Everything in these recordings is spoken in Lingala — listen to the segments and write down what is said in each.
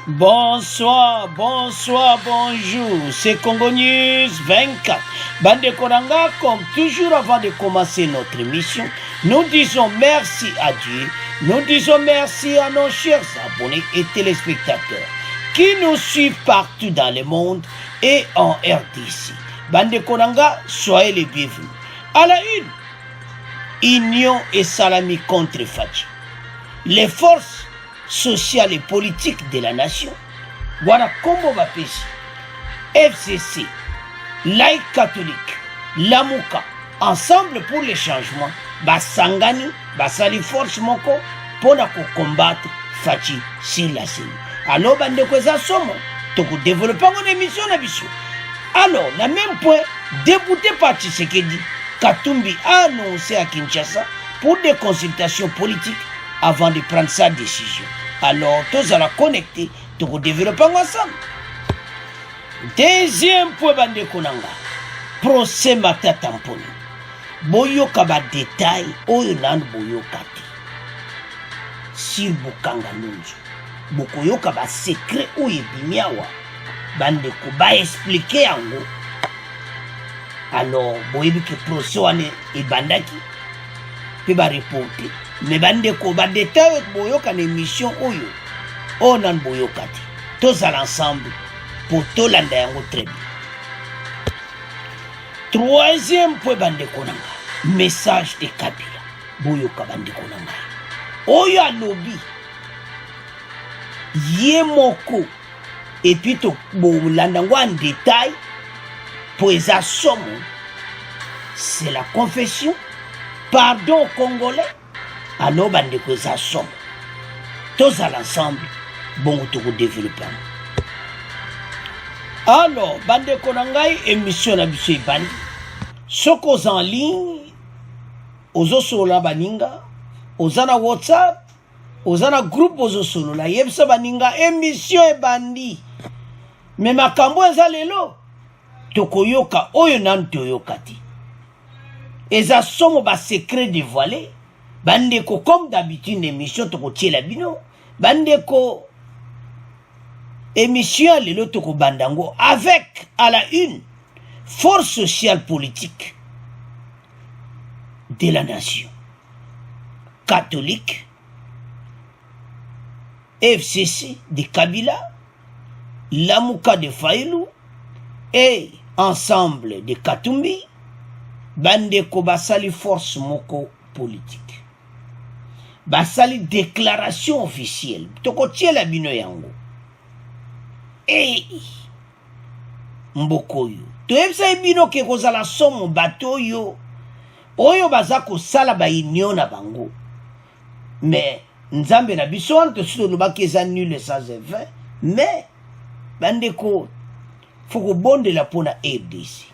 Bonsoir, bonjour, c'est Congo News 24. Bande Koranga, comme toujours avant de commencer notre émission, nous disons merci à Dieu, nous disons merci à nos chers abonnés et téléspectateurs qui nous suivent partout dans le monde et en RDC. Bande Koranga, soyez les bienvenus. À la une, Union et Salami contre Fachi. Les forces sociales et politiques de la nation. Voilà comment va pêcher. FCC, Laïc catholique, Lamuka, ensemble pour les changements, Basangani, Basali force moko, pour combattre Fachi sur la scène. Alors, bande kweza somo, toko développer mon émission na biso. Alors, na même point, débouté par Tshisekedi, Katumbi a annoncé à Kinshasa pour des consultations politiques avant de prendre sa décision. Alors, tous allons connecter, tous développer ensemble. Deuxième point, bande konanga, procès Matata Mponi. Boyoka ba détail, oyo nan boyoka te. Sur Bokanga Nunzu. Bokoyoka ba secret oyo bimiawa. Bande ko ba expliquer yango. Alors, boyebi ke procès wane ebandaki. Pe ba reporter. Mais bande ko ba détail boyoka na émission oyo onan boyoka te tous à l'ensemble pour tout landa yango très bien. Troisième point, bande konanga, message de Kabila boyoka bande konanga oyo alobi ye moko et puis to bolanda ngo en détail pour eza somo. C'est la confession pardon aux Congolais. Alors, bande ko za somme. Tous à l'ensemble, bon, tout développer. Alors, bande konangai, émission na biso bandi. Soko en ligne, ozo solo baninga, ozana WhatsApp, ozana groupe ozo solo la yebsa baninga, émission bandi. Mais makambo eza lelo, tokoyoka oyo nan toyoka ti. Eza somo ba secret dévoilé. Bandeko, comme d'habitude, l'émission toko la bino. Bandeko, émission lelo toko bandango avec à la une force sociale politique de la nation. Catholique, FCC de Kabila, Lamuka de Faïlou et ensemble de Katumbi. Bandeko basali force moko politique. Basali déclaration officielle. Toko la bino yango. Mbokoyo. To ebsa bino ke kozala somo bato yo. Oyo bazako sala ba union na bango. Mais nzambe na biso ante suto lobaki eza nul et sans effet. Mais bandeko foko bonde la pona RDC.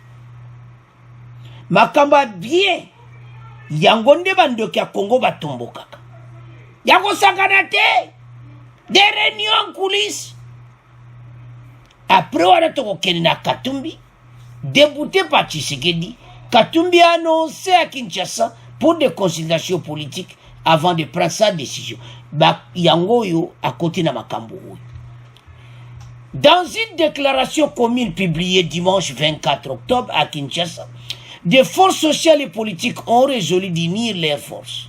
Makamba bien. Yango nde bandoki ya Congo batombokaka. Yako sakanate des réunions en coulisses. Après, on a été na Katumbi, débouté par Tshisekedi. Katumbi a annoncé à Kinshasa pour des consultations politiques avant de prendre sa décision. Yango yo à côté na makambo. Dans une déclaration commune publiée dimanche 24 octobre à Kinshasa, des forces sociales et politiques ont résolu d'unir leurs forces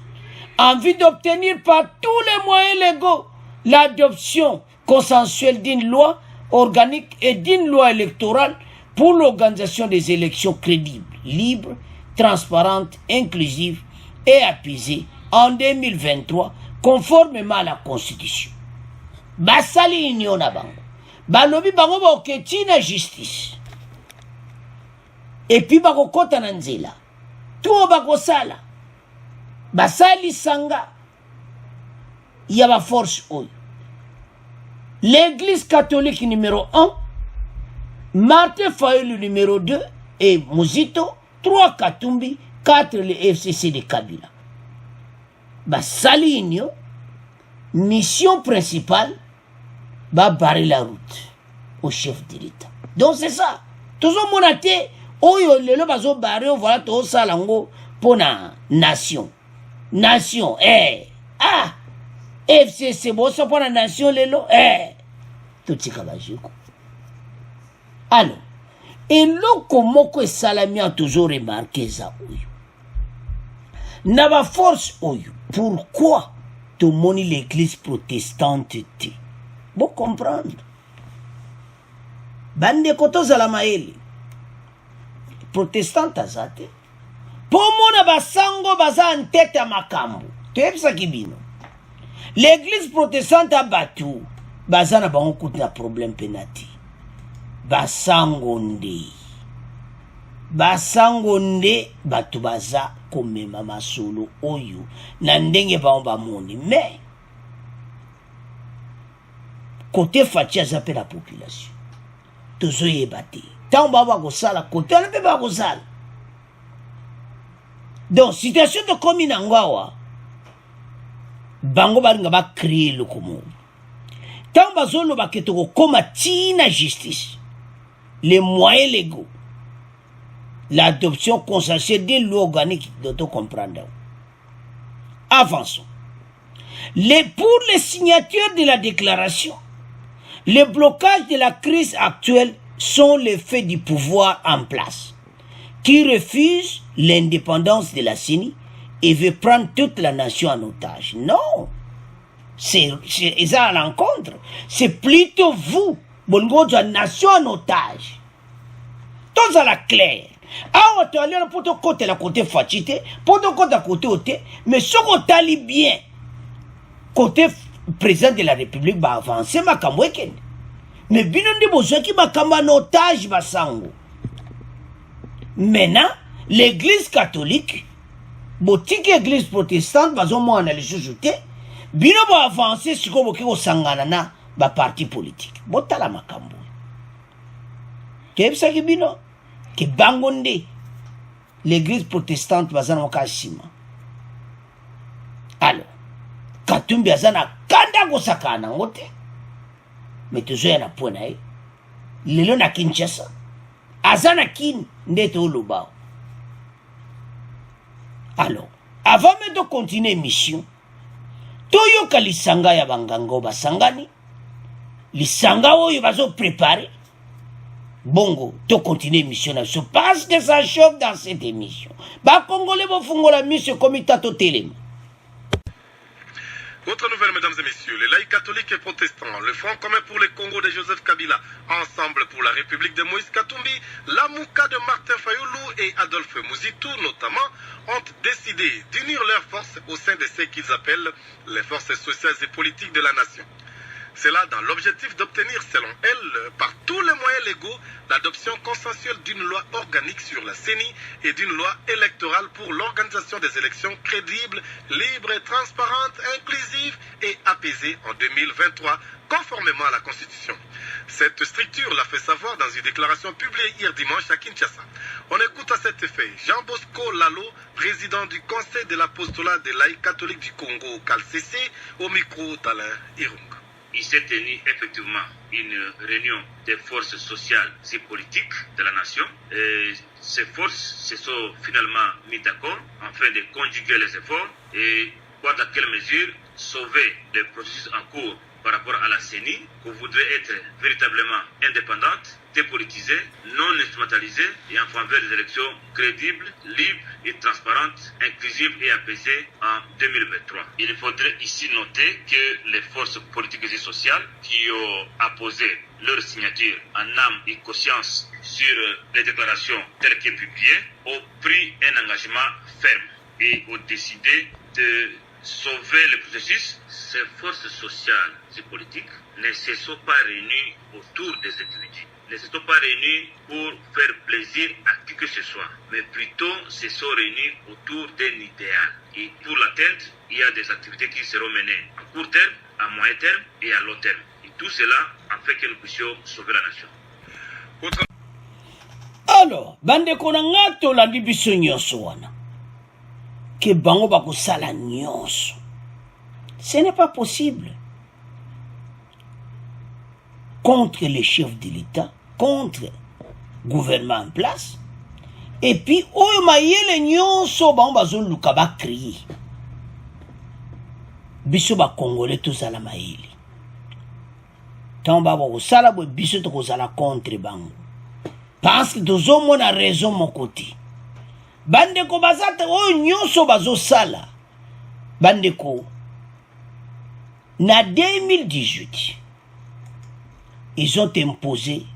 en vue d'obtenir par tous les moyens légaux l'adoption consensuelle d'une loi organique et d'une loi électorale pour l'organisation des élections crédibles, libres, transparentes, inclusives et apaisées en 2023, conformément à la Constitution. Basali union na bango. Balobi bango boketi na justice. Et puis bako kota na nzela. Tout bako sala. Basali sanga. Ya ba force oyo. L'église catholique numéro 1, Martin Fayulu numéro 2 et Muzito, 3 Katumbi, 4 le FCC de Kabila. Basali inyo, mission principale, barrer la route au chef de l'État. Donc c'est ça. Toujours monate, oyo lelo bazo barrer, voilà tout ça lango pour la nation. Nation, FCC, bon, ça pour la nation lelo, totika bajiko. Alors, eloko moko esalami a toujours remarqué ça oyo. Na ba force oyo, pourquoi tomoni l'église protestante te? Bon comprendre. Bande kotozala maele. Protestante azate. Pomona basango baza en tête à makambo. Toyebisa kibino. L'église protestante a battu. Baza na bango kuti na problème penati. Basango nde. Basango nde batu baza komema masolo oyo. Na ndenge bango bamoni. Mais, côté Fati azape la population. Tozo yebate. Tant baba kosala, côté on ne peut pas kosala. Donc, situation de commune angwawa, bango baringa ba créer le komo. Tant bazolo ba ketoko koma tina justice. Les moyens légaux. L'adoption consensuelle des lois organiques d'auto comprendre. Avançons. Pour les signatures de la déclaration, les blocages de la crise actuelle sont les faits du pouvoir en place, qui refuse l'indépendance de la CENI et veut prendre toute la nation en otage. Non, c'est ça à l'encontre. C'est plutôt vous, bongo de la nation en otage. Tout à la claire. Ah, tu as l'air pour ton côté la côté fatigué, pour ton côté à côté côté, mais ce qu'on t'a bien, côté président de la République va avancer ma kamweken. Mais bino ndi besoin qui va en otage basango. Maintenant, l'église catholique, boutique église protestante, va au moins analyser jeté, bino va avancer sur quoi au sangana na ba parti politique. Botala makambo. Qu'est-ce que bino? Que bangonde l'église protestante va en okashima. Alors, Katumbi azana kanda gosakana ngote. Mais toujours na point na lelo na Kinshasa. Azana kin ndete oloba. Alors, avant même de continuer mission, toyoka lisanga ya bangango basangani. Lisanga oyo bazo préparer. Bongo, to continuer mission na so parce que ça chauffe dans cette émission. Ba congolais bo fungola mission comme tato telema. Autre nouvelle, mesdames et messieurs, les laïcs catholiques et protestants, le Front commun pour les Congo de Joseph Kabila, Ensemble pour la République de Moïse Katumbi, la Mouka de Martin Fayoulou et Adolphe Mouzitou notamment, ont décidé d'unir leurs forces au sein de ce qu'ils appellent les forces sociales et politiques de la nation. C'est là dans l'objectif d'obtenir, selon elle, par tous les moyens légaux, l'adoption consensuelle d'une loi organique sur la CENI et d'une loi électorale pour l'organisation des élections crédibles, libres, transparentes, inclusives et apaisées en 2023, conformément à la Constitution. Cette structure l'a fait savoir dans une déclaration publiée hier dimanche à Kinshasa. On écoute à cet effet Jean Bosco Lalo, président du Conseil de l'apostolat des laïcs catholiques du Congo, CALCC, au micro d'Alain Irunga. Il s'est tenu effectivement une réunion des forces sociales et politiques de la nation. Et ces forces se sont finalement mises d'accord afin de conjuguer les efforts et voir dans quelle mesure sauver les processus en cours par rapport à la CENI, que voudrait être véritablement indépendante, dépolitisée, non instrumentalisée et en faveur des élections crédibles, libres et transparentes, inclusives et apaisées en 2023. Il faudrait ici noter que les forces politiques et sociales qui ont apposé leur signature en âme et conscience sur les déclarations telles que publiées ont pris un engagement ferme et ont décidé de sauver le processus. Ces forces sociales et politiques ne se sont pas réunies autour des individus, ne se sont pas réunies pour faire plaisir à qui que ce soit, mais plutôt se sont réunies autour d'un idéal. Et pour l'atteindre, il y a des activités qui seront menées à court terme, à moyen terme et à long terme. Et tout cela afin que nous puissions sauver la nation. Alors, bande konanga to la biso nyonso wana. Que bango bakosala nyonso. Ce n'est pas possible. Contre les chefs de l'État, contre le gouvernement en place. Et puis, oyo mayele nyonso bango bazoluka ba crier. Biso ba Congolais tozala mayele. tant baba kosala boye biso tokozala contre bango parce que tozomona raison mon côté bandeko baza te oyo nyonso bazosala bandeko na 2018 ils ont imposé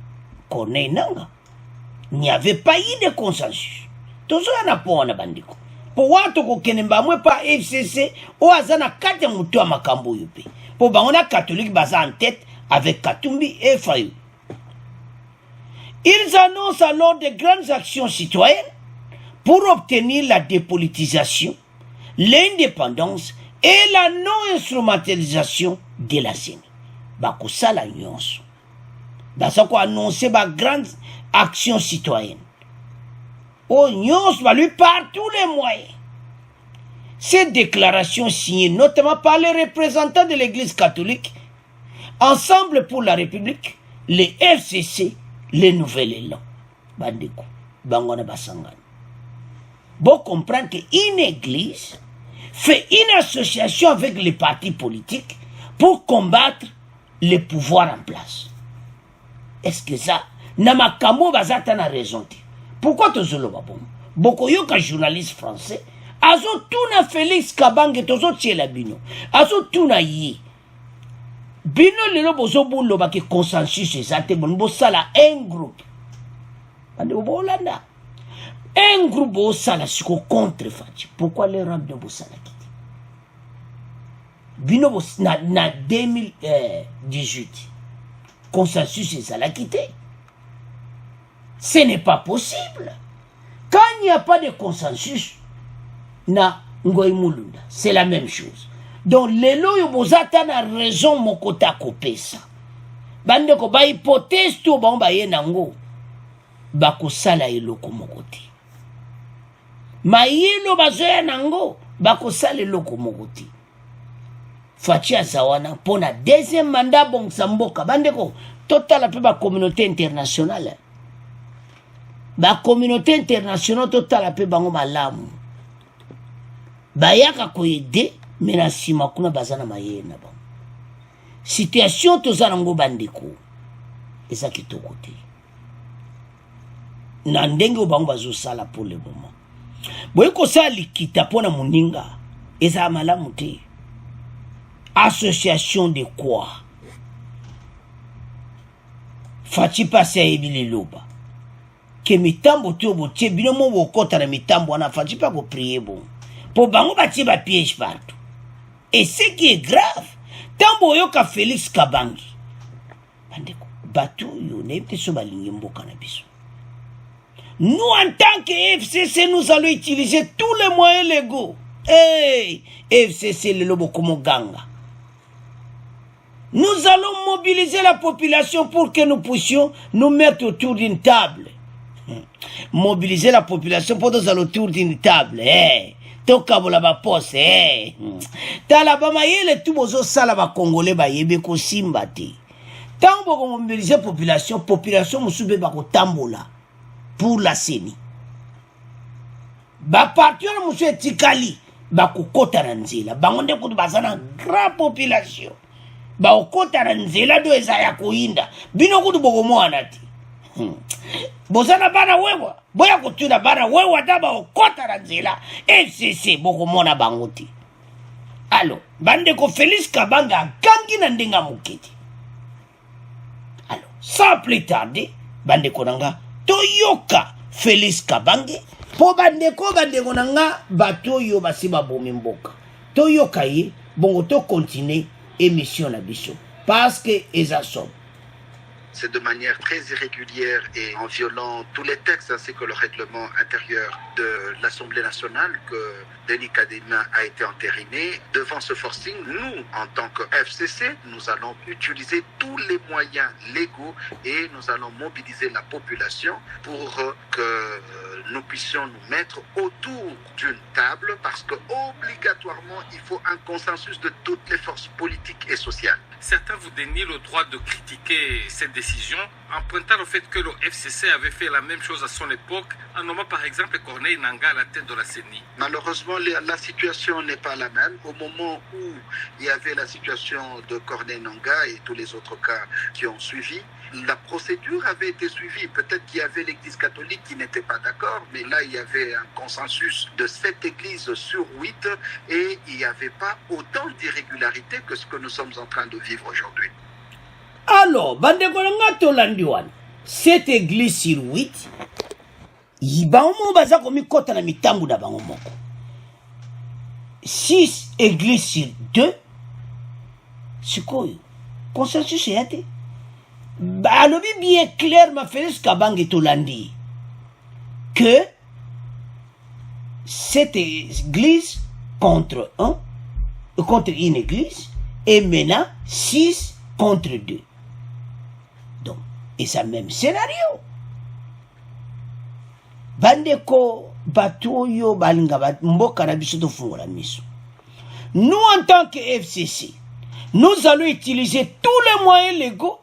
Corneille Nangaa. Il n'y avait pas eu de consensus. Tout ça n'a pas eu bandiko. Pour watu kokene mbamwe pa FCC o azana kate mutu makambo yupe. Pour bangona catholique baza en tête avec Katumbi et Fayou. Ils annoncent alors de grandes actions citoyennes pour obtenir la dépolitisation, l'indépendance et la non-instrumentalisation de la CENI. Bako sala nyonso. Basa ko annoncer ba grande action citoyenne. Oh nyonso va lui par tous les moyens. Cette déclaration signée notamment par les représentants de l'Église catholique, Ensemble pour la République, les FCC, les Nouvel Élan. Bandeko, bangona basangana. Bon comprendre qu'une église fait une association avec les partis politiques pour combattre les pouvoirs en place. Est-ce que ça, Namakamo bazata na raison? Pourquoi tozolo babon? Boko yoka journaliste français, azo tuna Félix Kabange tozo tiela bino. Azo tuna yi. Bino lelo bozo bulo ba ke consensus ezate bon bo sala un groupe. Ande bo Hollanda. Un groupe bo sala siko contre Fati. Pourquoi les rangs de bo sala kiti? Bino bo na 2018. Consensus ezala quitté. Ce n'est pas possible. Quand il n'y a pas de consensus, na Ngoy Mulunda, c'est la même chose. Donc, lelo yo bozata na raison mokota kopesa. Bande ko ba hypothèse to ba mba ye nango. Ba ko sala eloko mokote. Ma yelo bazoya nango, ba ko sala eloko mokote. Fachi azawana pona deuxième mandat bon samboka. Bande ko total pe ba communauté internationale. Ba communauté internationale total pe bango malamu. Bayaka ko aider mais na sima kuna bazana mayena ba. Situation tozalango bandeko. Eza kitoko te. Na ndenge bango bazo sala pour le moment. Boye ko sala likita pona muninga. Eza malamu te. Association de quoi? Fachi passe ebili loba. Que mitambo to botie bino mo bokota na mitambo wana fachi pa ko prier bon. Pour bango batie ba piège partout. Et ce qui est grave, tambo yoka Félix Kabangi. Bandeko, batou yo nebte so balingi mboka na biso. Nous en tant que FCC, nous allons utiliser tous les moyens légaux. Hey, FCC le lobo como ganga. Nous allons mobiliser la population pour que nous puissions nous mettre autour d'une table. Mobiliser la population pour nous aller autour d'une table. Hey. Toka bola ba poste. Hey. Tala ba mayele tout bozo sala ba congolais ba yebe ko simba te. Tambo ko mobiliser population musube ba ko tambola pour la CENI. Ba partir musu etikali ba ko kota na nzela. Bangonde ko bazana grande population. Ba okota na nzela do ezaya koinda bino kudu bogomo anati bozana bana wewa boya kutuna bana wewa daba okota na nzela FCC bogomo na banguti alo bande ko Félix Kabanga kangi na ndenga mukiti alo sans plus tarder bande ko nanga toyoka Félix Kabange po bande ko nanga bato yo basiba bomi mboka toyoka ye bongo to continuer émission na biso parce que ezasom. C'est de manière très irrégulière et en violant tous les textes ainsi que le règlement intérieur de l'Assemblée nationale que Denis Kadima a été entériné. Devant ce forcing, nous, en tant que FCC, nous allons utiliser tous les moyens légaux et nous allons mobiliser la population pour que nous puissions nous mettre autour d'une table parce que obligatoirement, il faut un consensus de toutes les forces politiques et sociales. Certains vous dénient le droit de critiquer cette décision en pointant le fait que le FCC avait fait la même chose à son époque en nommant par exemple Corneille Nangaa à la tête de la CENI. Malheureusement, la situation n'est pas la même. Au moment où il y avait la situation de Corneille Nangaa et tous les autres cas qui ont suivi, la procédure avait été suivie. Peut-être qu'il y avait l'Église catholique qui n'était pas d'accord, mais là, il y avait un consensus de 7 églises sur 8 et il n'y avait pas autant d'irrégularités que ce que nous sommes en train de vivre aujourd'hui. Alors, Bandekolanga Tolandiwan, 7 églises sur 8, Yibango baza komi kota na mitambu na bango moko. 6 églises sur 2, sikoyo, consensus yate. Alobi bien clair ma Félix Kabange Tolandi que cette église contre une église et maintenant 6 contre 2. Donc, et c'est le même scénario. Bandeko batoyo balinga mboka na biso to fungola miso. Nous en tant que FCC, nous allons utiliser tous les moyens légaux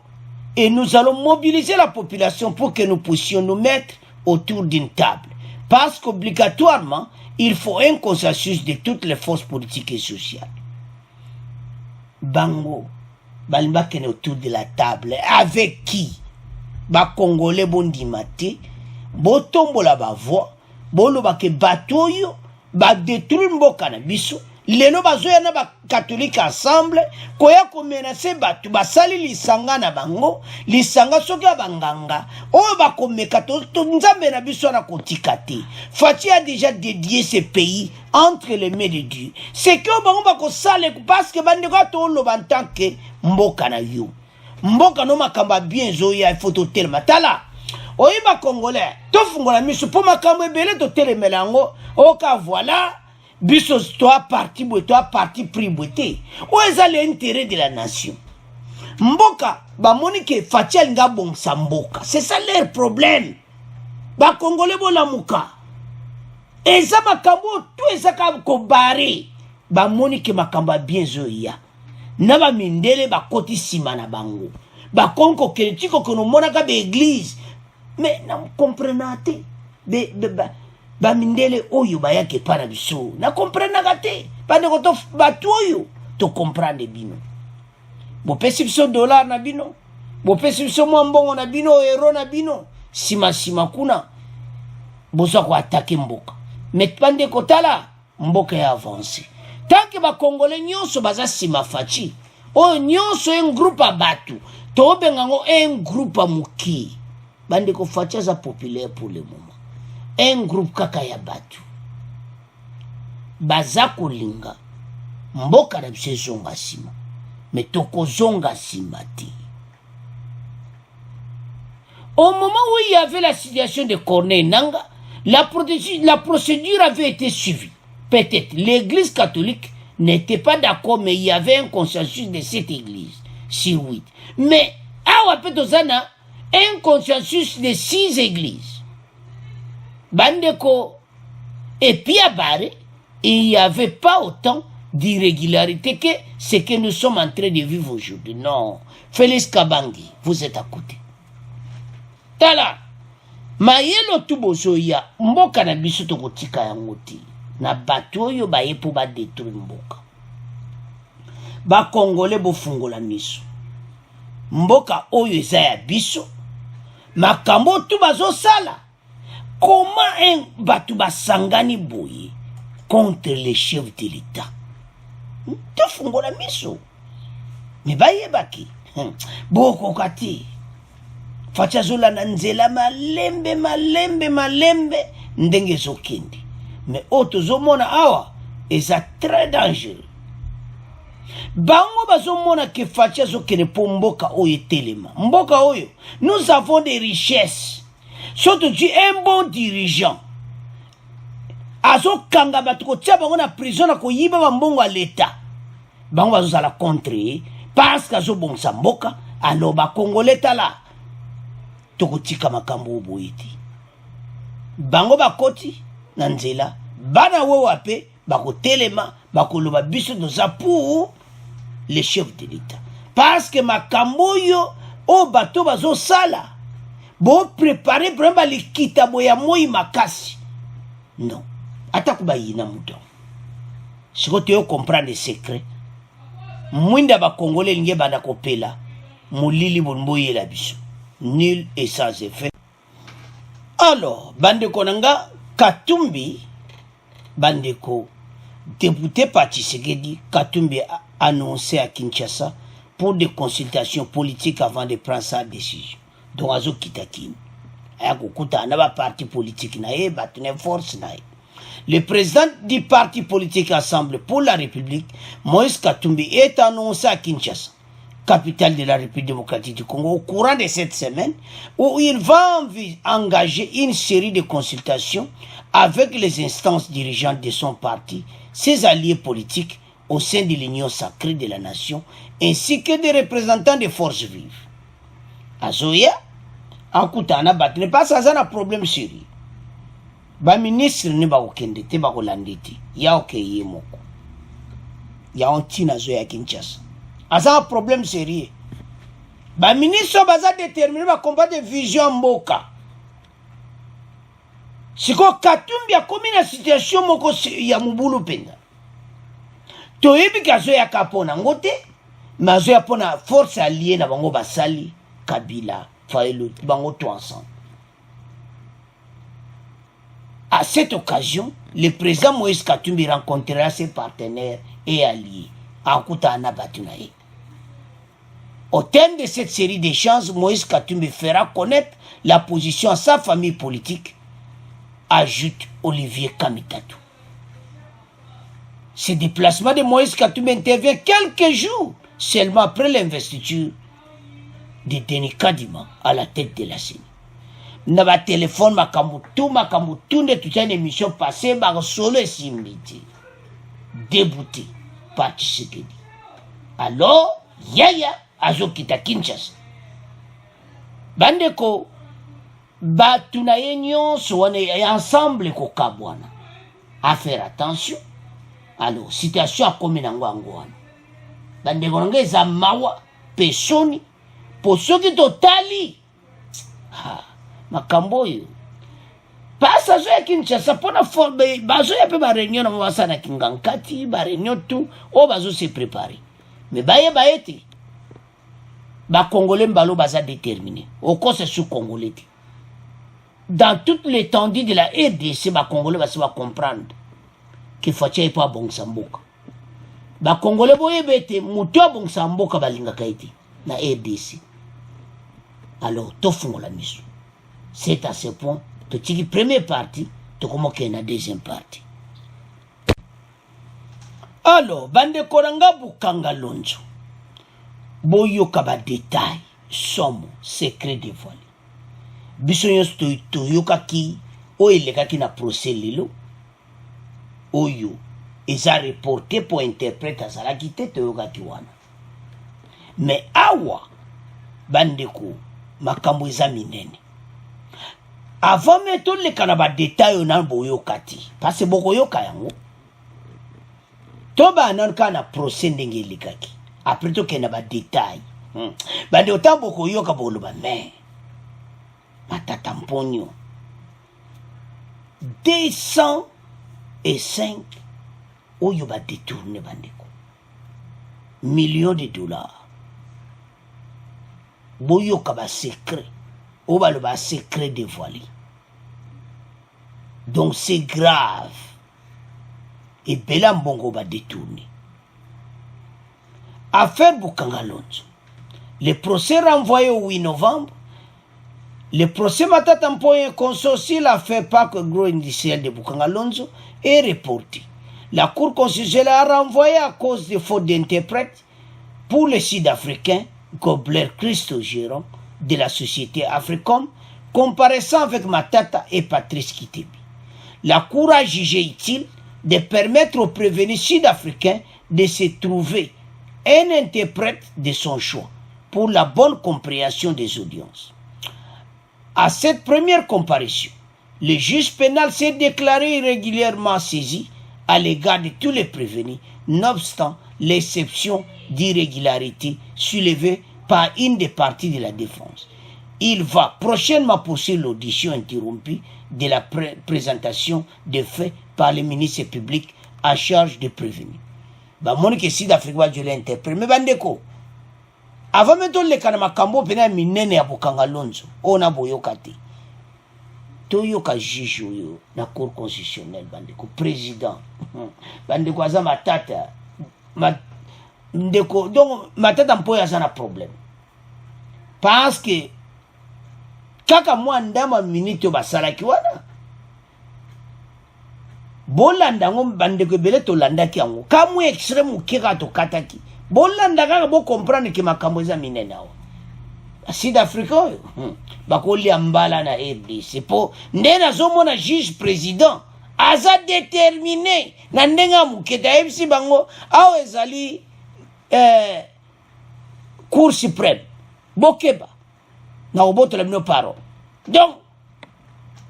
et nous allons mobiliser la population pour que nous puissions nous mettre autour d'une table. Parce qu'obligatoirement, il faut un consensus de toutes les forces politiques et sociales. Bango, balimba kene autour de la table. Avec qui? Ba Congolais bondimate, botombola ba voix, boloba ke batoyo, ba détruire mboka na biso. Lelo bazoya na ba catholique ensemble koya ko menacer batu basali lisanga na bango lisanga soki abanganga oyo bakomeka to nzambe na biso na kotika te. Fachi a déjà dédié ce pays entre les mains de Dieu. C'est que bango bakosala parce que bandeko to lo bantanke mboka na yo. Mboka no makamba bien zoya il faut to telma tala. Oyiba congolais to fungola miso po makambo ebele to telemelango oka voilà. Biso toi parti pris boité. Où est l'intérêt de la nation? Mboka, ba monike fatia nga bon samboka. C'est ça leur problème. Ba Congolais bona muka. Eza makambo tout eza ko baré. Ba monike makamba bien zoya. Na ba mindele ba koti sima na bango. Ba konko keretiko kono monaka be église. Mais na comprenate. Ba mindele oyo bayake para biso na comprendre gate pande ko to batu oyo to comprendre bino bo pesi biso dollar na bino bo pesi biso mbongo na bino euro na bino sima kuna bozo ko attaquer mboka mais pande ko tala mboka ya avancer tant que ba congolais nyonso baza sima fachi o nyonso un groupe abatu to bengango un groupe amuki bande ko fachi za populaire pour le moment. Un groupe kaka ya batu baza kolinga mboka na biso zonga sima mais toko zonga sima te. Au moment où il y avait la situation de Corneille Nangaa, la procédure avait été suivie. Peut-être l'église catholique n'était pas d'accord, mais il y avait un consensus de cette église sur 8. Mais awa petozana un consensus de 6 églises. Bandeko, et puis à Barre, il n'y avait pas autant d'irrégularité que ce que nous sommes en train de vivre aujourd'hui. Non. Félix Kabange, vous êtes à côté. Tala, mayelo tubozoya, mboka na biso tokotika yango te. Na bato oyo baye po ba détruire mboka. Ba Congolais bofungola miso. Mboka oyo eza ya biso. Makambo tu bazosala. Comment un batu basangani boye contre les chefs de l'État? Te fungola miso. Mais baye baki. Boko kati. Facha zola na nzela malembe ndenge zokende. Mais auto zomona awa eza très dangereux. Bango bazomona ke facha zokene po mboka oyo telema. Mboka oyo, nous avons des richesses. Surtout tu un bon dirigeant. Azo kanga batuko tia bango na prison na koyiba bambongo à l'État. Bango bazo la contre parce qu'azo bon samboka alors ba Congolais tala. Toko tika makambo boyiti. Bango bakoti na nzela bana we wape bako telema bako loba biso doza pour les chefs de l'État. parce que makambo yo o bato bazo sala bo préparer vraiment likita boya moi makasi non ata kubayina muto siko te comprendre le secret mwinda ba congolais linge banda kopela mulili bonboye la biso nul et sans effet. Alors bandeko nanga Katumbi bandeko député par Tshisekedi, Katumbi a annoncé à Kinshasa pour des consultations politiques avant de prendre sa décision. Donc azo kitakini ayakukuta na ba parti politique na ye batune force na ye. Le président du parti politique Assemblée pour la République, Moïse Katumbi, est annoncé à Kinshasa, capitale de la République démocratique du Congo, au courant de cette semaine, où il va engager une série de consultations avec les instances dirigeantes de son parti, ses alliés politiques au sein de l'Union sacrée de la nation, ainsi que des représentants des forces vives. Azoya, Akutana bat, ne pas ça un problème sérieux. Ba ministre ne ba okende te ba kolanditi ya okeye moko ya ontina zo ya Kinshasa asa un problème sérieux ba ministre baza déterminé ba combattre vision mboka siko Katumbi a komi na situation moko ya mubulu penda to yebi kazo ya kapona ngote mazo ya pona force alliée na bango basali Kabila Fayulu bango tout ensemble. À cette occasion, le président Moïse Katumbi rencontrera ses partenaires et alliés en Koutana Batunaï. Au terme de cette série d'échanges, Moïse Katumbi fera connaître la position à sa famille politique, ajoute Olivier Kamitatou. Ce déplacement de Moïse Katumbi intervient quelques jours seulement après l'investiture de Denis Kadima à la tête de la CENI. Na ba téléphone makamutu ne toute une émission passée par solo et simiti débouté par Tshisekedi. Alors yaya azo kita Kinshasa bandeko batu na yenyo soane ensemble ko kabwana à faire attention. Alors situation a comme nangwangwana bandeko ngeza mawa pesoni posoki totali makambo yo pasa zo ya Kinshasa pona forme bazo ya pe ba réunion na mabasa na Kingankati ba réunion tout o bazo se préparer mais baye baeti ba congolais mbalo baza déterminé au cause sous congolais dans toute l'étendue de la RDC ba congolais va comprendre qu'il faut tirer pas bon samboka ba congolais boye bete muto bon samboka balinga kaiti na RDC. Alors to fungola miso. C'est à ce point, tu tiki première partie, tu commences la deuxième partie. Alors, bande koranga bukanga lonzo. Boyo kaba détail, somme, secret dévoilé. Bisonyos to yoka ki, o elega ki na procès lilo. Oyo, eza reporté pour interpréter azala kite to yoka ki wana. Mais awa, bande ko, makambo eza minene. Avant même tout les kanaba détails on a boyo kati parce que boko yoka yango toba nan kana procès ndenge likaki après tout kenaba détail bande autant boko yoka boloba mais matata mponyo 205 oyo ba détourner bandeko millions de dollars boyo kaba secret o ba le ba secret dévoilé. Donc c'est grave. Et Bela Mbongo va détourner. Affaire Bukangalonzo. Le procès renvoyé au 8 novembre. Le procès Matatampoye consortié l'affaire Parc Gros Industriel de Bukangalonzo est reporté. La Cour constitutionnelle a renvoyé à cause de fautes d'interprètes pour les Sud-Africains Gobler Christo Géron de la société Africom, comparaissant avec Matata et Patrice Kitebi. La Cour a jugé utile de permettre aux prévenus sud-africains de se trouver un interprète de son choix pour la bonne compréhension des audiences. À cette première comparution, le juge pénal s'est déclaré irrégulièrement saisi à l'égard de tous les prévenus, nonobstant l'exception d'irrégularité soulevée par une des parties de la défense. Il va prochainement poursuivre l'audition interrompue de la présentation des faits par le ministre public en charge de prévenir. Monique Sud-Afrique va l'interpréter. Mais bandeko, avant de le kanama kambo pena minene ya bokanga lonzo, on a boyokate. Toyoka juge yo na cour constitutionnelle bandeko président. Bandeko aza matata. Ndeko donc matata mpoya aza na problème. Parce que kaka mwa ndama minute basalaki wana bolanda ngo bandeko ebele tolandaki yango kamwe extrême keka tokataki bolanda kaka bo comprendre ke makambo eza minene awa Sud-Afrique oyo bakolia mbala na RDC po nde nazomona juge président aza déterminé na ndenge amuketa yebisi bango awa ezali cour suprême bokeba na obotola bino parole. Donc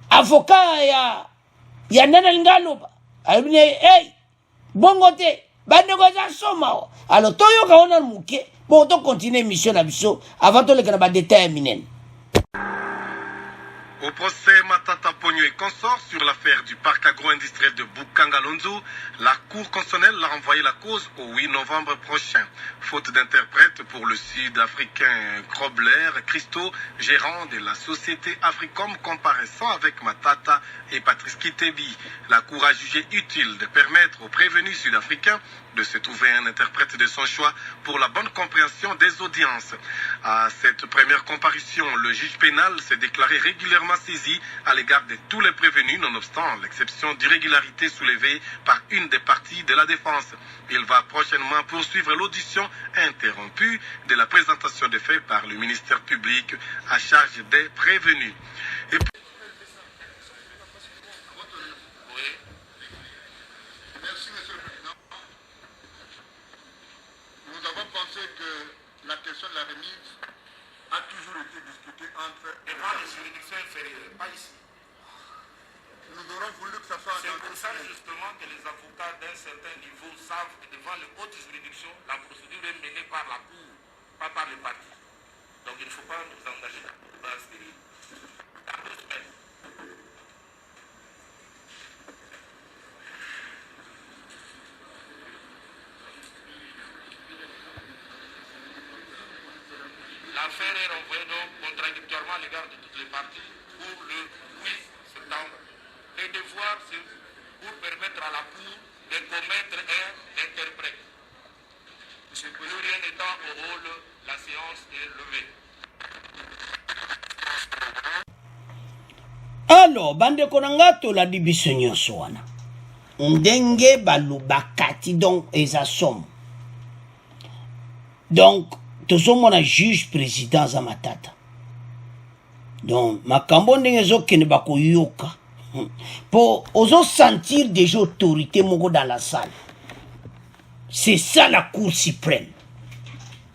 avocat ya nana ngaloba ayibine hey bongo te bandeko za soma alors toyoka ona muke bon to continuer mission na biso avant to lekana ba détail minene. Au procès Matata Pogno et consorts sur l'affaire du parc agro-industriel de Bukangalonzo, la Cour constitutionnelle a renvoyé la cause au 8 novembre prochain. Faute d'interprète pour le Sud-Africain Krobler Christo, gérant de la société Africom comparaissant avec Matata et Patrice Kitebi, la Cour a jugé utile de permettre aux prévenus sud-africains de se trouver un interprète de son choix pour la bonne compréhension des audiences. À cette première comparution, le juge pénal s'est déclaré régulièrement saisi à l'égard de tous les prévenus, nonobstant l'exception d'irrégularité soulevée par une des parties de la défense. Il va prochainement poursuivre l'audition interrompue de la présentation des faits par le ministère public à charge des prévenus. Et nous avons pensé que la question de la remise a toujours été discutée entre les juridictions inférieures, pas ici. Nous aurons voulu que ça soit... C'est pour ça justement que les avocats d'un certain niveau savent que devant les hautes juridictions, la procédure est menée par la Cour, pas par les partis. Donc il ne faut pas nous engager dans ce pays. L'affaire est renvoyée donc contradictoirement à l'égard de toutes les parties pour le 8 septembre. Les devoirs, c'est pour permettre à la Cour de commettre un interprète. Plus rien n'étant au rôle, la séance est levée. Alors, bande konanga to la dibiso nyonso wana. Ndenge balubakati donc eza somme. Donc tozomona juge président za Matata. Donc makambo ndenge zokene bakoyoka. Pour ozo sentir des autorités moko dans la salle. C'est ça la Cour suprême.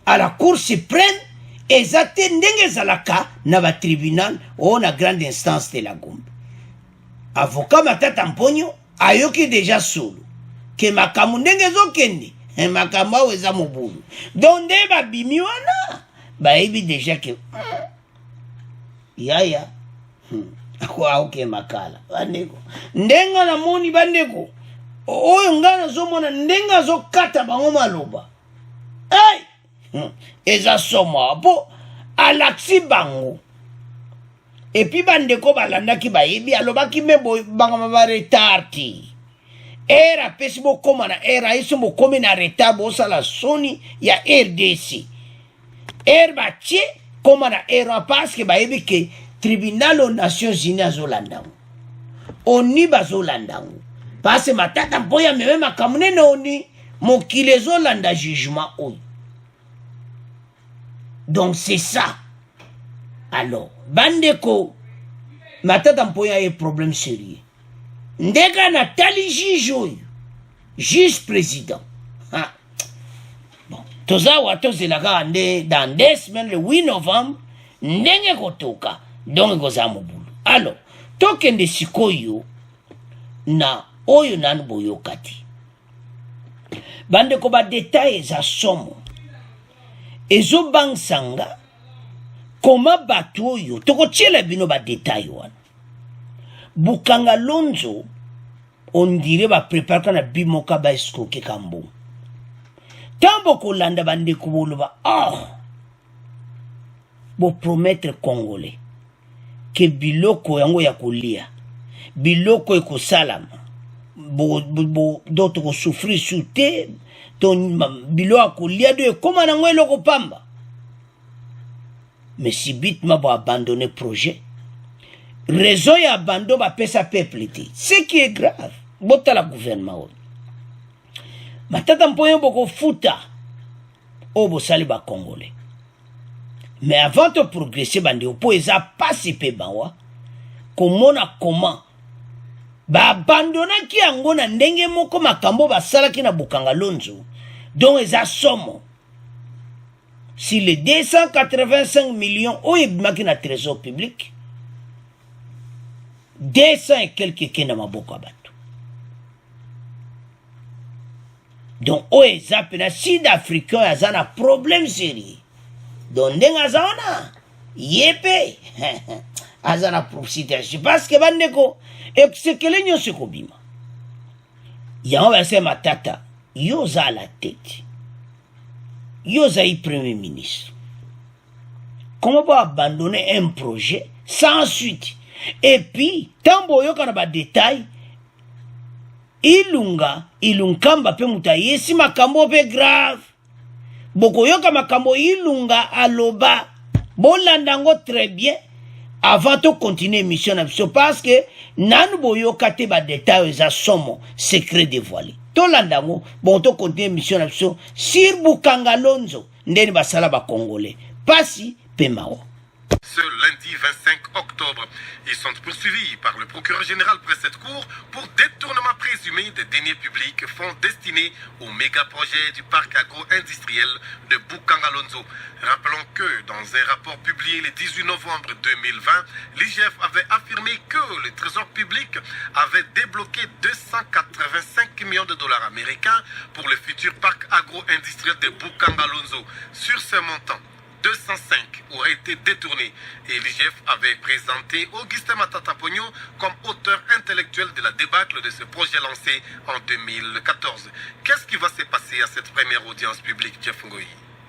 À la Cour suprême, ezate ndenge zalaka na ba tribunal ou na grande instance de la Gombe. Avocat Matata Mponyo ayoki déjà solo. Que makambo ndenge zokende. Makamba weza mobulu. Donc nde babimi wana bayebi déjà que yaya akwa oke makala bandeko ndenga na moni bandeko oyo ngana zomona ndenga zokata bango maloba eza soma po alaksi bango et puis bandeko balandaki bayebi alobaki mebo bangama ba retardi era pesi bokoma na era iso bokomi na retard bosala soni ya RDC batie koma na era parce que bayebi ke tribunal aux Nations Unies azolandango oni bazolandango parce que Matata Mpoya meme makambo nene oni mokili ezolanda jugement oyo. Donc c'est ça. Alors bandeko Matata Mpoya est problème sérieux. Ndeka na tali juge oyo juge président bon tozawa tozelaka nde dans 2 semaines le 8 novembre ndenge kotoka donc koza mobulu. Alors tokende sikoyo na oyo nanu boyokati bandeko badetail eza somo ezobangsanga koma bato oyo tokotiela bino badetail wana Bukanga Lonzo on dirait bapreparaka na bimoka baeskoke kambo tambo kolanda bandeko boloba bo promettre congolais ke biloko yango ya kolia biloko ekosalama d'autres souffrir sous te ton biloko kolia de koma nango eloko pamba mais si bitima bo abandonner projet raison ya abandon ba pesa peuple te ce qui est grave bota la gouvernement matata mpoyo boko futa obo sali ba congolais mais avant de progresser bandi opo eza pasi pe bawa komona comment ba abandonaki yango na ndenge moko makambo basalaki na Bukanga Lonzo donc eza somo si les 285 millions oyebimaki na trésor public 200 et quelques kena maboko ya bato donc oyo eza pena sud-africain aza na problème sérieux donc ndenge aza wana ye mpe aza na situation parce que bandeko eksekele nyonso ekobima yango base matata yo oza à la tête yo ozali premier ministre comment peut abandonner un projet sans suite et puis tambo yoka na ba détail ilunkamba pe muta yesi makambo pe grave boko yoka makambo ilunga aloba bolandango très bien avant de continuer mission parce que nanu boyoka te ba détail eza somo secret dévoilé to landango bon to continuer mission sur Bukanga Lonzo ndeni basala ba congolais pasi pe mao. Ce lundi 25 octobre, ils sont poursuivis par le procureur général près cette cour pour détournement présumé des deniers publics, fonds destinés au méga-projet du parc agro-industriel de Bukanga Lonzo. Rappelons que dans un rapport publié le 18 novembre 2020, l'IGF avait affirmé que le trésor public avait débloqué 285 millions de dollars américains pour le futur parc agro-industriel de Bukanga Lonzo. Sur ce montant, 205 auraient été détournés et l'IGF avait présenté Augustin Matata Pogno comme auteur intellectuel de la débâcle de ce projet lancé en 2014. Qu'est-ce qui va se passer à cette première audience publique, Jeff Ngoyi?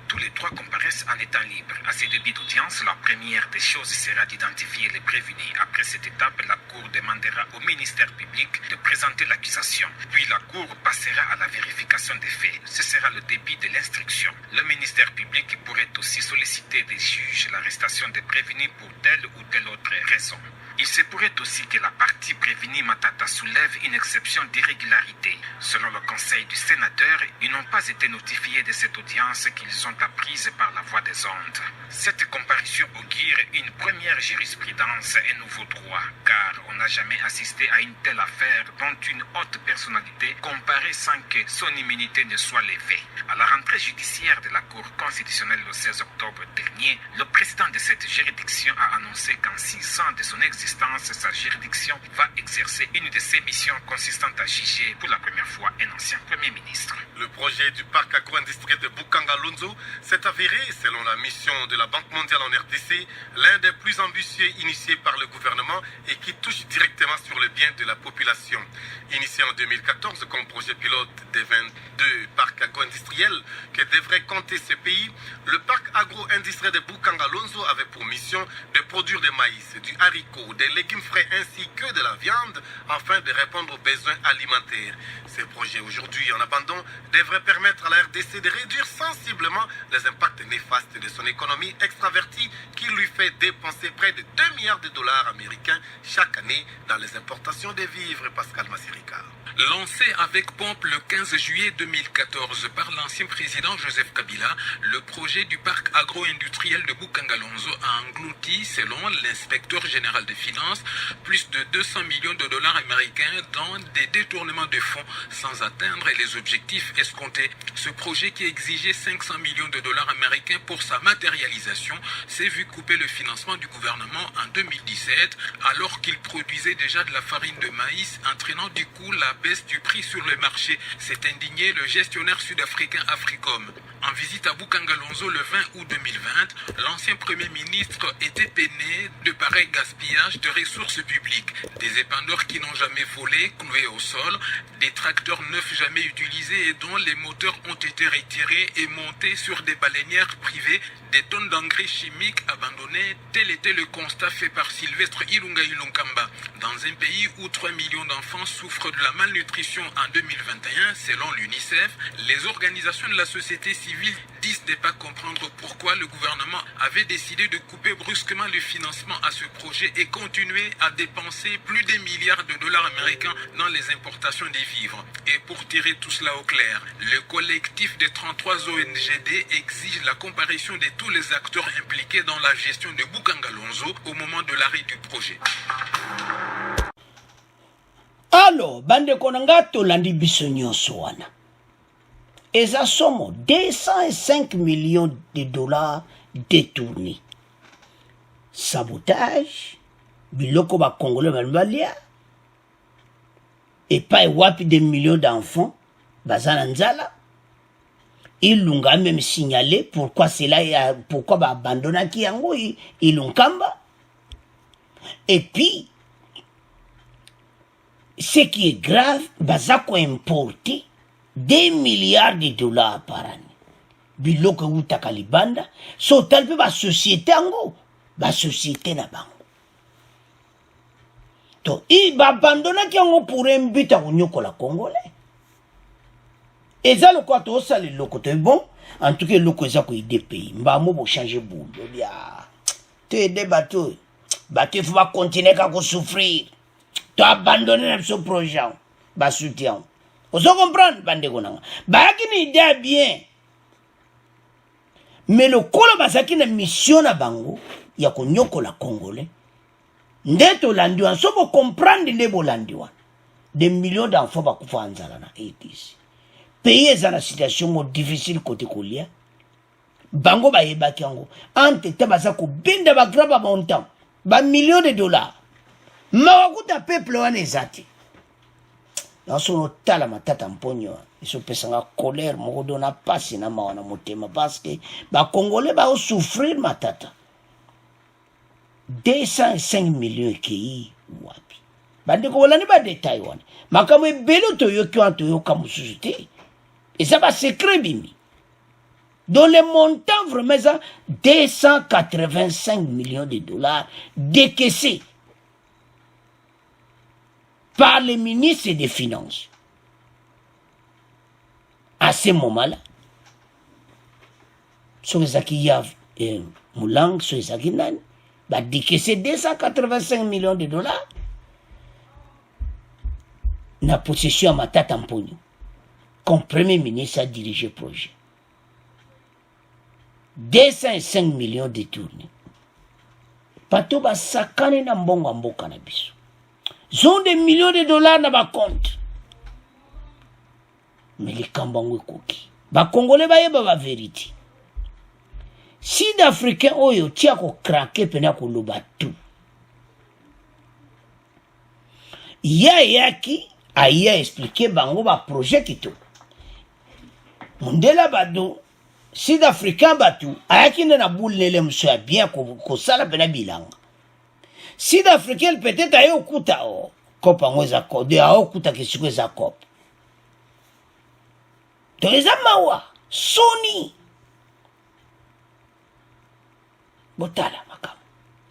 Tous les trois comparaissent en étant libres. À ces débuts d'audience, la première des choses sera d'identifier les prévenus. Après cette étape, la Cour demandera au ministère public de présenter l'accusation. Puis la Cour passera à la vérification des faits. Ce sera le début de l'instruction. Le ministère public pourrait aussi solliciter des juges l'arrestation des prévenus pour telle ou telle autre raison. Il se pourrait aussi que la partie prévenue Matata soulève une exception d'irrégularité. Selon le conseil du sénateur, ils n'ont pas été notifiés de cette audience qu'ils ont apprise par la voie des ondes. Cette comparution augure une première jurisprudence et nouveau droit, car on n'a jamais assisté à une telle affaire dont une haute personnalité comparée sans que son immunité ne soit levée. À la rentrée judiciaire de la Cour constitutionnelle le 16 octobre dernier, le président de cette juridiction a annoncé qu'en 6 ans de son existence, sa juridiction va exercer une de ses missions consistant à juger pour la première fois un ancien Premier ministre. Le projet du parc agro-industriel de Bukanga Lonzo s'est avéré, selon la mission de la Banque mondiale en RDC, l'un des plus ambitieux initiés par le gouvernement et qui touche directement sur le bien de la population. Initié en 2014 comme projet pilote des 22 parcs agro-industriels que devrait compter ce pays, le parc agro-industriel de Bukanga Lonzo avait pour mission de produire du maïs, du haricot, des légumes frais ainsi que de la viande afin de répondre aux besoins alimentaires. Ces projets aujourd'hui en abandon devraient permettre à la RDC de réduire sensiblement les impacts néfastes de son économie extravertie qui lui fait dépenser près de 2 milliards de dollars américains chaque année dans les importations de vivres. Pascal Massirika. Lancé avec pompe le 15 juillet 2014 par l'ancien président Joseph Kabila, le projet du parc agro-industriel de Bukanga Lonzo a englouti, selon l'inspecteur général des finances, Finances plus de 200 millions de dollars américains dans des détournements de fonds sans atteindre les objectifs escomptés. Ce projet qui exigeait 500 millions de dollars américains pour sa matérialisation s'est vu couper le financement du gouvernement en 2017 alors qu'il produisait déjà de la farine de maïs, entraînant du coup la baisse du prix sur le marché. S'est indigné le gestionnaire sud-africain Africom. En visite à Bukangalonzo le 20 août 2020, l'ancien Premier ministre était peiné de pareil gaspillage de ressources publiques. Des épandeurs qui n'ont jamais volé, cloués au sol, des tracteurs neufs jamais utilisés et dont les moteurs ont été retirés et montés sur des baleinières privées, des tonnes d'engrais chimiques abandonnés, tel était le constat fait par Sylvestre Ilunga Ilunkamba. Dans un pays où 3 millions d'enfants souffrent de la malnutrition en 2021, selon l'UNICEF, les organisations de la société civile disent ne pas comprendre pourquoi le gouvernement avait décidé de couper brusquement le financement à ce projet et continuer à dépenser plus des milliards de dollars américains dans les importations des vivres. Et pour tirer tout cela au clair, le collectif des 33 ONGD exige la comparution de tous les acteurs impliqués dans la gestion de Bukangalonzo au moment de l'arrêt du projet. Alors, bande konanga tolandi biso nyonso wana. Eza somo 205 millions de dollars détournés. Sabotage, biloko ba congolais balbalia. Et pas wapi des millions d'enfants, bazana nzala. Ilunga même signalé pourquoi pourquoi ba abandonna ki yango ilunkamba. Et puis ce qui est grave, bazako importer 2 milliards de dollars par année. Biloko utaka libanda, so talpe ba société ango, ba société na bango. To i ba abandonna ki yango pour un but à unyoko la congolais. Et ça le quoi to ça le loko te bon, en tout cas le loko za ko ide pays. Mba mo bo changer boulot dia. Te de bateau. Bateau faut pas continuer à souffrir. Tu as abandonné ce projet. Bah, soutien. Vous comprenez, bande konanga. Bah, qui une idée bien. Mais le kolo basaki na mission na bango, ya konyoko la congolais. Ndeto landiwa, so vous comprendre ndebo landiwa. Des millions d'enfants ba kufa anzala na ici. Pays est dans la situation difficile côté kolia. Bango ba yebaki yango. Ante tabasa ko benda ba graba montant. Ba millions de dollars. Mawakuta peuple wana ezati. Nasono tala matata mponyo. Iso pesanga colère moko dona pasi na mawana motema parce que ba congolais ba souffrir matata. 205 millions ki wapi. Bande ko wala ni ba détail wana. Makamo ebelo to yoki wan to yoka mususu te. Et ça va secret bimi. Dans le montant vraiment ça 285 millions de dollars décaissés par le ministre des Finances. À ce moment-là, sur les acquis Moulang, sur les acquis Nan, bah décaisser 285 millions de dollars na possession à Matata Mpogno, comme premier ministre a dirigé le projet. 205 millions détournés. Pato ba sakane na mbongo mboka na biso. Zon des millions de dollars na ba compte. Mais les Kambango koki. Ba Congolais ba yeba ba vérité. Sud-Africain oyo tia ko craquer pena ko loba tout. Yaki aya expliquer bango ba projet kito. Mondela bado Sud-Africain batu ayaki na boule nele mso bien ko sala pena bilanga. Sud-Africain peut-être ayo okuta o kopa ngweza kode ayo okuta kisiko za kop. Toeza mawa Sony botala makam.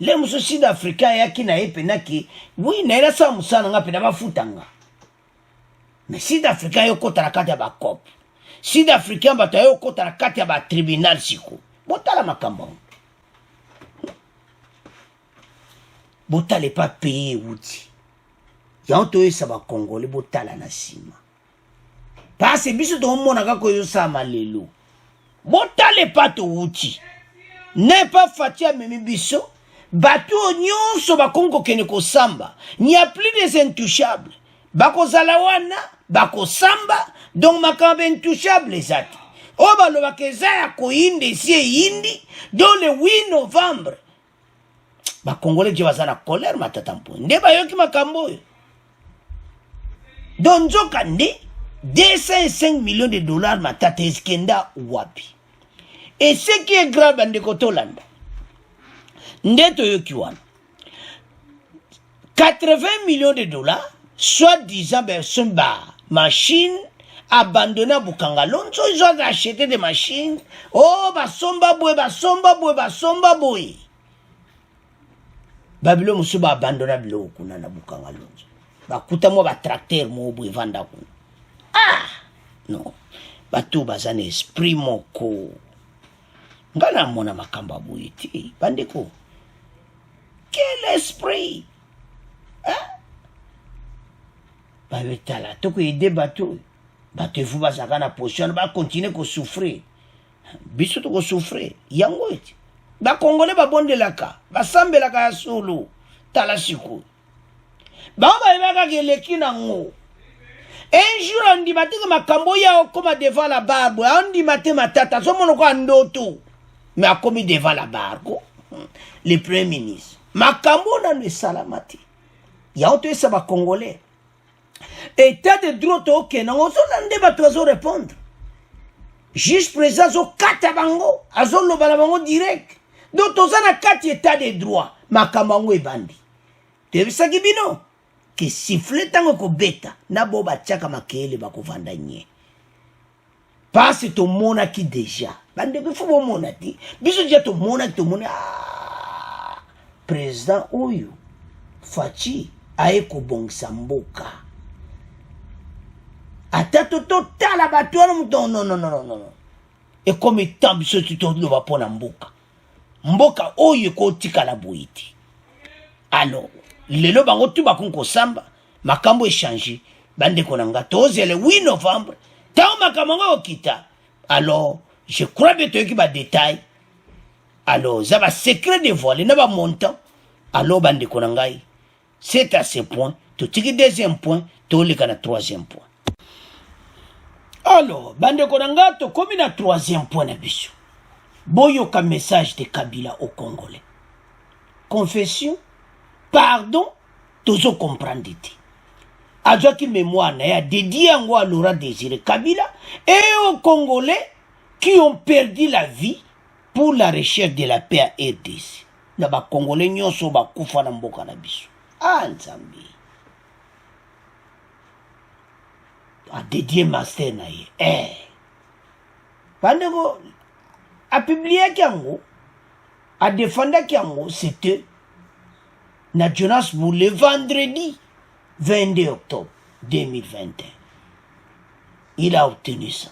Le mso Sud-Africain yaki na epena ki oui na ela sa musana nga pena bafutanga. Mais Sud-Africain yo kota na kati ya ba kop. Sud-Africain batu ayo kota na kati ya ba tribunal siko. Botala makambo. Botale pas payé outi. Yanto esa ba Congolais botala na sima. Parce biso to mona kako yo sama lelo. Botale pas to outi. N'est pas fatia memi biso bato nyonso bakongo kene kosamba, n'y a plus des intouchables. Bako zalawana, bako samba, donc makambe intouchable ezati. O baloba kezaya ko indi si indi, donc le 8 novembre. Bakongole je bazana colère matatampo. Nde bayoki makambo yo. Donc nzoka nde 205 millions de dollars matata eskenda wapi. Et ce qui est grave bande kotolanda. Ndeto yoki wana 80 millions de dollars soit disant machine abandonnée à Bukangalonzo. Ils ont acheté des machines. Oh basomba boy Babylone musuba abandonna bilo kuna na Bukangalonzo bakuta mo ba tracteur mo boy vanda kuna. Non batu bazane esprit moko ngana mona makamba boy ti bandeko. Quel esprit? Babetala, toko ide bateau. Bateau vous bazaka na position, ba continuer ko souffrir. Biso to ko souffrir. Yango eti. Ba Congolais ba bondelaka, ba sambelaka ya solo. Tala siku. Ba ibaka keleki na ngo. Un jour on dit matin makambo ya okoma devant la barbe, on dit matin matata, so monoko andoto. Mais a commis devant la barbe. Le premier ministre. Makambo na ne salamati. Ya oto esa ba Congolais. État de droit ok na ozo lande ba tozo répondre. Juste présent zo kata bango, azo lo bala bango direct. Donc toza na kati état de droit, makambo e bandi. Te bisa kibino ke siffler tango ko beta na bo ba tchaka makele ba ko vanda nye. Parce to mona ki déjà. Bande ko fo mona ti. Biso dia to mona président oyo Fachi aye kobongisa mboka ata totala bato non et comme tant biso tuto loba pona mboka oyo kotikala boiti. Alors lelo bango tu bakonko samba makambo échanger bande konanga toze le 8 novembre tant makambo okita. Alors je crois que tu as des détails. Alors, ça va secret dévoilé, ça va montant. Alors, bande konangai, c'est à ce point. Tu tires deuxième point, tu les gagnes troisième point. Alors, bande konanga, tu comme na troisième point na biso. Boyoka message de Kabila au Congolais. Confession, pardon, tous comprendre. Ajo ki mémoire na ya dédié à Laurent Désiré Kabila et aux Congolais qui ont perdu la vie pour la recherche de la paix à RDC. Na ba Congolais nyonso ba kufa na mboka na biso. Nzambi. A dédié master na ye. Bandeko a publié kiango, a défendu kiango, c'était na Jonas pour le vendredi 22 octobre 2021. Il a obtenu ça.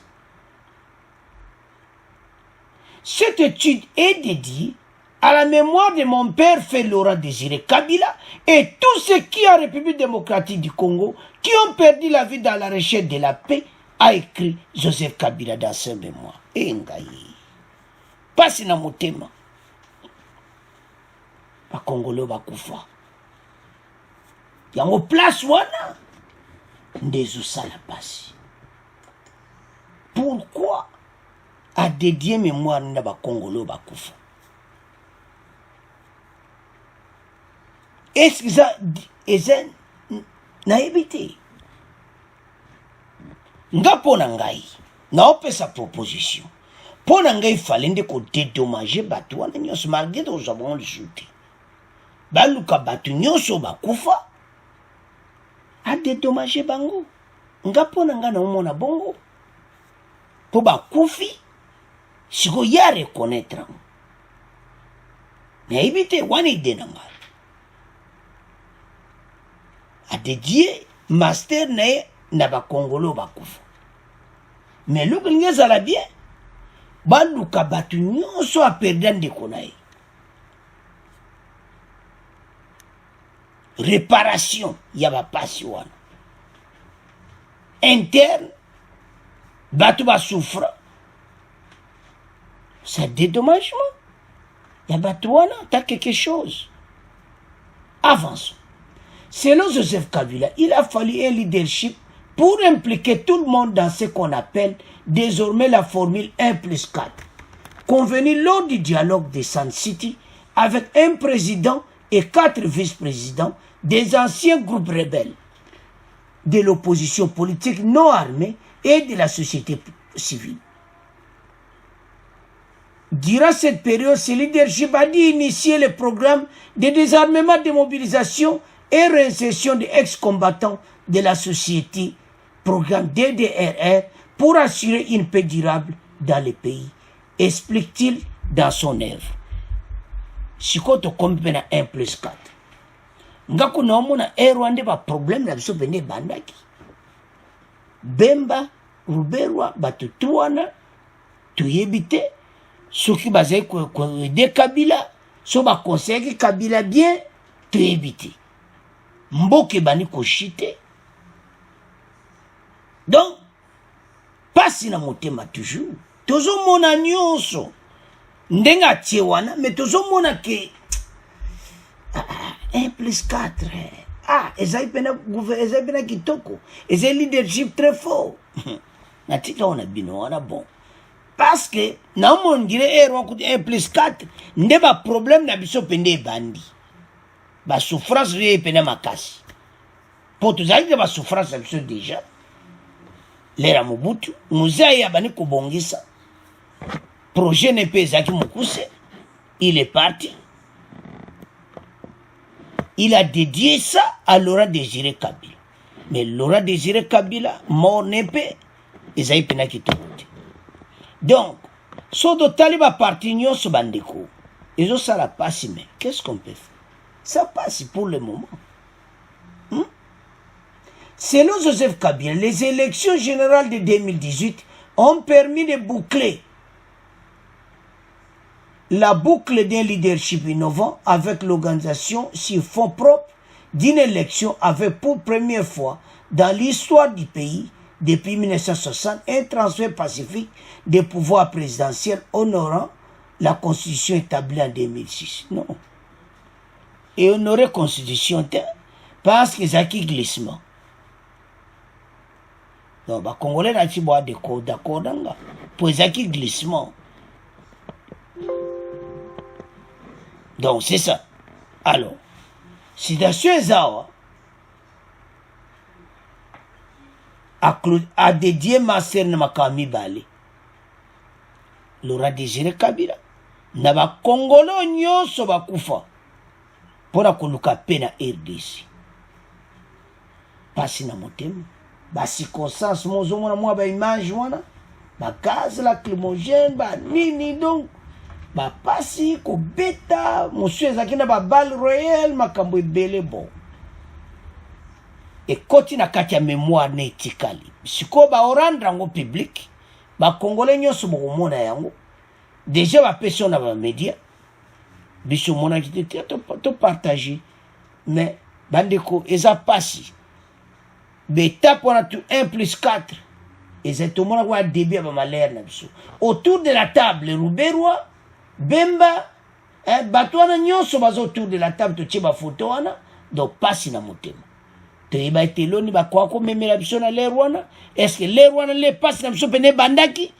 Cette étude est dédiée à la mémoire de mon père fait Laurent Désiré Kabila et tous ceux qui en République démocratique du Congo qui ont perdu la vie dans la recherche de la paix, a écrit Joseph Kabila dans ses mémoires. Et Ngaï. Passe na motema. Ba Congolais ba kufa. Yango place wana ndezo sala pasi. Pourquoi a dédié mémoire na ba Congolais ba kufa? Est-ce que ça est naïveté? Nga pona ngai na opesa proposition. Pona ngai fallait ndeko dédommager batu wana nyonso malgré que nous avons le jeté. Baluka batu nyonso ba kufa a dédommager bango. Nga pona nga na omona bongo. Po ba kufi siko ya reconnaître. Naïveté wana idena ngai. A dédié master na ba Congolo ba kufa. Mais le que a la bien, baluka batu nyonso a perdu ndeko na ye. Réparation ya ba pasi wana. Interne batu ba souffre. C'est dédommagement. Yabatouana, t'as quelque chose. Avançons. Selon Joseph Kabila, il a fallu un leadership pour impliquer tout le monde dans ce qu'on appelle désormais la formule 1+4, convenue lors du dialogue de Sun City avec un président et 4 vice-présidents des anciens groupes rebelles, de l'opposition politique non armée et de la société civile. Durant cette période, ce leadership a dû initier le programme de désarmement, de mobilisation et réinsertion des ex-combattants de la société, programme DDRR, pour assurer une paix durable dans le pays, explique-t-il dans son œuvre. Si on compte 1+4, ngaku na omona Rwanda ba problème na biso bende bandaki. Bemba, Ruberwa, batutuana, tuyebite, soki bazai de Kabila, so ba conseiller Kabila bien, tuyebite. Mboke bani koshite. Donc, pasi na motema toujours. Tozo mona nyonso. Ndenga tiewana, mais tozo mona ke 1+4. Ezai pena kitoko. Ezai leadership très fort. Natika on a bino, on a bon. Parce que, na on dirait 1+4, nde ba problème na biso pende bandi. Ba souffrance vie pena makasi. Pour tous aïe ba souffrance na biso déjà. L'era Mobutu, Mouzaï abani kobongisa. Projet ne peut zaki mukuse. Il est parti. Il a dédié ça à Laurent Désiré Kabila. Mais Laurent Désiré Kabila, mort n'épée, ils ont pena qui tourne. Donc, ce de Taliba parti nyonso bandeko, ils ont ça la passe, mais qu'est-ce qu'on peut faire? Ça passe pour le moment. Selon Joseph Kabila, les élections générales de 2018 ont permis de boucler la boucle d'un leadership innovant avec l'organisation sur fonds propres d'une élection avec pour première fois dans l'histoire du pays, depuis 1960, un transfert pacifique des pouvoirs présidentiels honorant la constitution établie en 2006. Non. Et honorer la constitution parce que c'est qui glissement. Donc, les Congolais n'ont pas d'accord pour les glissement. Donc, c'est ça. Alors, citation Ezawa a dédié Master Namakami Bale. Laurent Désiré Kabila. Naba Congolo nyonso bakufa. Pona koluka pena RDC. Pasi na motema. Ba circonstance mozo mona mwa ba image wana. Ba gaz lacrymogène, ba nini donc. Ba pasi ko beta monsieur ezakina ba balle royale makambo ebele bon. Et koti na kati ya mémoire na etikali. Siko ba orandra ngo public, ba congolais nyonso bokomona yango. Déjà ba person na ba média. Biso mona ki to partager. Mais bandeko eza pasi. Beta pona tu 1+4. Exactement quoi début ba malheur na biso. Autour de la table Ruberwa Bemba, batouana nyonso bazo autour de la table to tcheba photo wana, donc pasi na motema. Te iba eteloni ba kwa ko memela biso na l'air wana, est-ce que l'air wana le pasi na biso pene bandaki?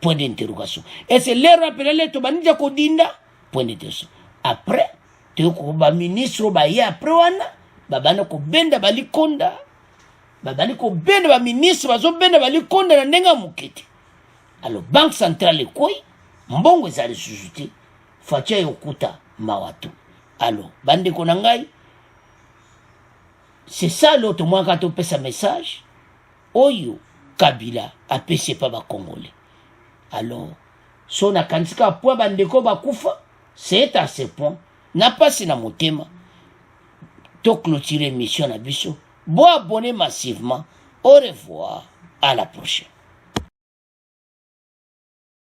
Point d'interrogation. Est-ce que l'air wana le to banija ko dinda? Point d'interrogation. Après, te ko ba ministre ba ye après wana, ba bana ko benda bali konda. Ba bani ko benda ba ministre bazo benda bali konda na ndenga mukete. Alors banque centrale koi mbongo ezali susuti fatia yokuta mawatu. Alors bande konangai, c'est ça l'autre moi quand on fait sa message oyo Kabila apese pa ba Congolais. Alors son akansika po bande ko bakufa, c'est à ce point n'a pas na motema to clôturer mission na biso. Bon abonner massivement. Au revoir, à la prochaine.